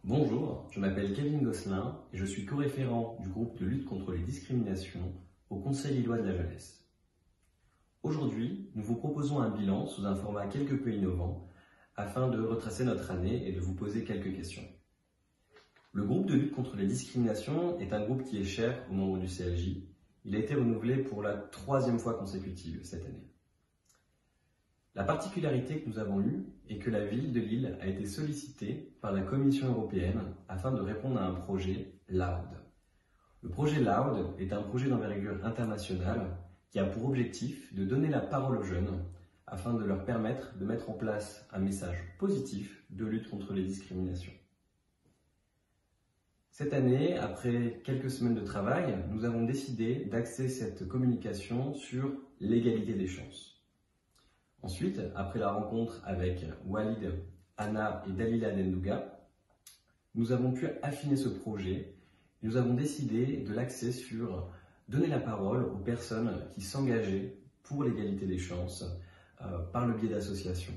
Bonjour, je m'appelle Kevin Gosselin et je suis co-référent du groupe de lutte contre les discriminations au Conseil lillois de la jeunesse. Aujourd'hui, nous vous proposons un bilan sous un format quelque peu innovant afin de retracer notre année et de vous poser quelques questions. Le groupe de lutte contre les discriminations est un groupe qui est cher aux membres du CLJ. Il a été renouvelé pour la 3e fois consécutive cette année. La particularité que nous avons eue est que la ville de Lille a été sollicitée par la Commission européenne afin de répondre à un projet LOUD. Le projet LOUD est un projet d'envergure internationale qui a pour objectif de donner la parole aux jeunes afin de leur permettre de mettre en place un message positif de lutte contre les discriminations. Cette année, après quelques semaines de travail, nous avons décidé d'axer cette communication sur l'égalité des chances. Ensuite, après la rencontre avec Walid, Anna et Dalila Dendouga, nous avons pu affiner ce projet. Nous avons décidé de l'axer sur donner la parole aux personnes qui s'engageaient pour l'égalité des chances par le biais d'associations.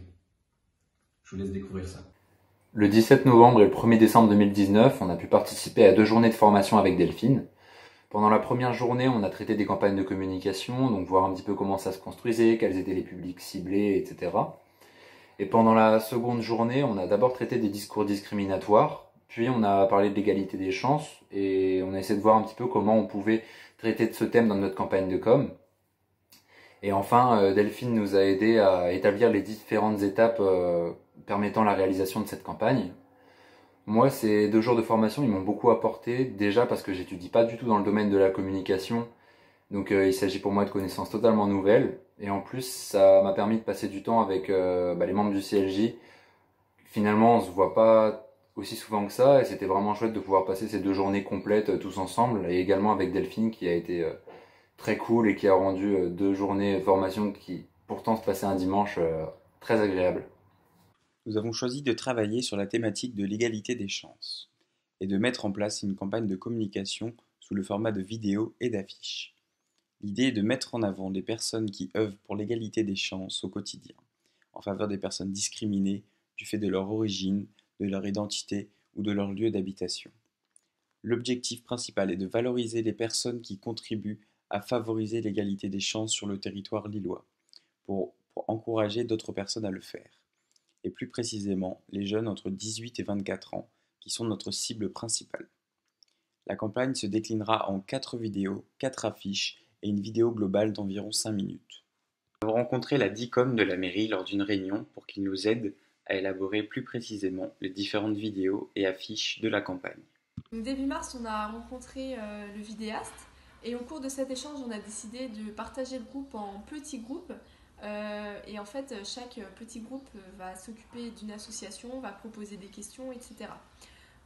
Je vous laisse découvrir ça. Le 17 novembre et le 1er décembre 2019, on a pu participer à 2 journées de formation avec Delphine. Pendant la première journée, on a traité des campagnes de communication, donc voir un petit peu comment ça se construisait, quels étaient les publics ciblés, etc. Et pendant la seconde journée, on a d'abord traité des discours discriminatoires, puis on a parlé de l'égalité des chances, et on a essayé de voir un petit peu comment on pouvait traiter de ce thème dans notre campagne de com. Et enfin, Delphine nous a aidé à établir les différentes étapes permettant la réalisation de cette campagne. Moi, ces 2 jours de formation, ils m'ont beaucoup apporté, déjà parce que j'étudie pas du tout dans le domaine de la communication, donc il s'agit pour moi de connaissances totalement nouvelles, et en plus, ça m'a permis de passer du temps avec les membres du CLJ. Finalement, on se voit pas aussi souvent que ça, et c'était vraiment chouette de pouvoir passer ces 2 journées complètes tous ensemble, et également avec Delphine qui a été très cool et qui a rendu 2 journées de formation qui pourtant se passaient un dimanche très agréable. Nous avons choisi de travailler sur la thématique de l'égalité des chances et de mettre en place une campagne de communication sous le format de vidéos et d'affiches. L'idée est de mettre en avant les personnes qui œuvrent pour l'égalité des chances au quotidien, en faveur des personnes discriminées du fait de leur origine, de leur identité ou de leur lieu d'habitation. L'objectif principal est de valoriser les personnes qui contribuent à favoriser l'égalité des chances sur le territoire lillois, pour encourager d'autres personnes à le faire. Et plus précisément les jeunes entre 18 et 24 ans, qui sont notre cible principale. La campagne se déclinera en 4 vidéos, 4 affiches et une vidéo globale d'environ 5 minutes. Nous avons rencontré la DICOM de la mairie lors d'une réunion pour qu'ils nous aident à élaborer plus précisément les différentes vidéos et affiches de la campagne. Début mars, on a rencontré le vidéaste et au cours de cet échange, on a décidé de partager le groupe en petits groupes. Et en fait, chaque petit groupe va s'occuper d'une association, va proposer des questions, etc.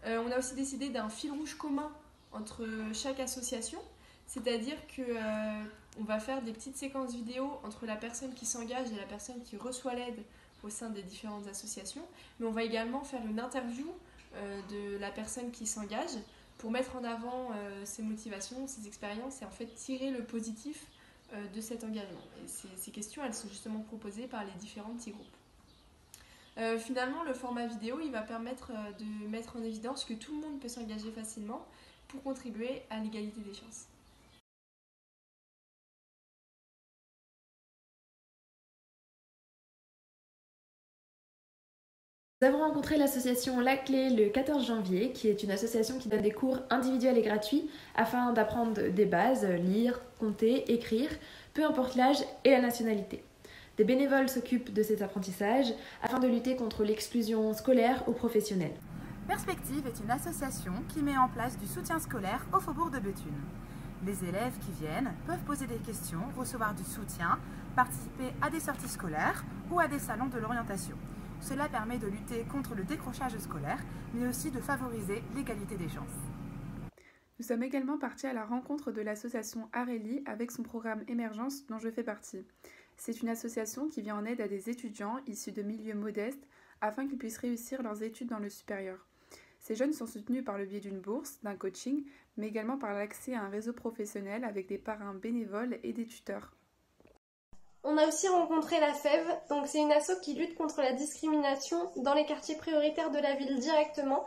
On a aussi décidé d'un fil rouge commun entre chaque association, c'est-à-dire qu'on va faire des petites séquences vidéo entre la personne qui s'engage et la personne qui reçoit l'aide au sein des différentes associations, mais on va également faire une interview de la personne qui s'engage pour mettre en avant ses motivations, ses expériences et en fait tirer le positif de cet engagement. Et ces questions, elles sont justement proposées par les différents petits groupes. Finalement, le format vidéo, il va permettre de mettre en évidence que tout le monde peut s'engager facilement pour contribuer à l'égalité des chances. Nous avons rencontré l'association La Clé le 14 janvier, qui est une association qui donne des cours individuels et gratuits afin d'apprendre des bases, lire, compter, écrire, peu importe l'âge et la nationalité. Des bénévoles s'occupent de cet apprentissage afin de lutter contre l'exclusion scolaire ou professionnelle. Perspective est une association qui met en place du soutien scolaire au faubourg de Béthune. Les élèves qui viennent peuvent poser des questions, recevoir du soutien, participer à des sorties scolaires ou à des salons de l'orientation. Cela permet de lutter contre le décrochage scolaire, mais aussi de favoriser l'égalité des chances. Nous sommes également partis à la rencontre de l'association Areli avec son programme Émergence dont je fais partie. C'est une association qui vient en aide à des étudiants issus de milieux modestes afin qu'ils puissent réussir leurs études dans le supérieur. Ces jeunes sont soutenus par le biais d'une bourse, d'un coaching, mais également par l'accès à un réseau professionnel avec des parrains bénévoles et des tuteurs. On a aussi rencontré la FEV, donc c'est une asso qui lutte contre la discrimination dans les quartiers prioritaires de la ville directement.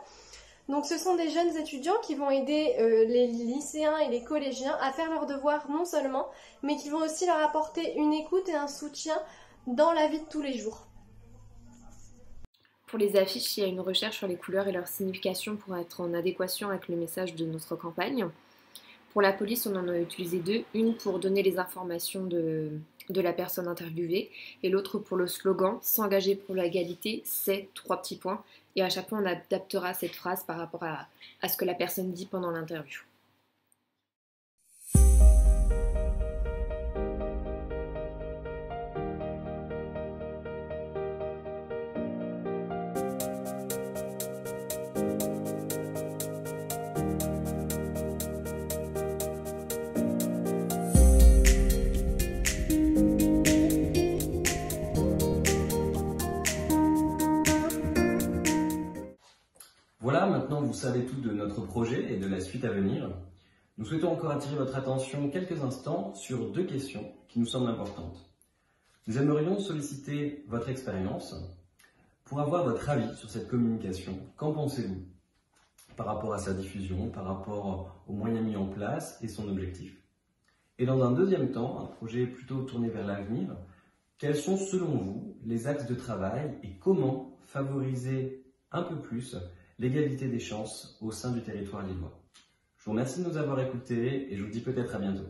Donc ce sont des jeunes étudiants qui vont aider les lycéens et les collégiens à faire leurs devoirs non seulement, mais qui vont aussi leur apporter une écoute et un soutien dans la vie de tous les jours. Pour les affiches, il y a une recherche sur les couleurs et leur signification pour être en adéquation avec le message de notre campagne. Pour la police, on en a utilisé deux, une pour donner les informations de la personne interviewée et l'autre pour le slogan « S'engager pour l'égalité, c'est 3 petits points ». Et à chaque fois, on adaptera cette phrase par rapport à ce que la personne dit pendant l'interview. Voilà, maintenant vous savez tout de notre projet et de la suite à venir. Nous souhaitons encore attirer votre attention quelques instants sur 2 questions qui nous semblent importantes. Nous aimerions solliciter votre expérience pour avoir votre avis sur cette communication. Qu'en pensez-vous par rapport à sa diffusion, par rapport aux moyens mis en place et son objectif? Et dans un deuxième temps, un projet plutôt tourné vers l'avenir, quels sont selon vous les axes de travail et comment favoriser un peu plus l'égalité des chances au sein du territoire lillois? Je vous remercie de nous avoir écoutés et je vous dis peut-être à bientôt.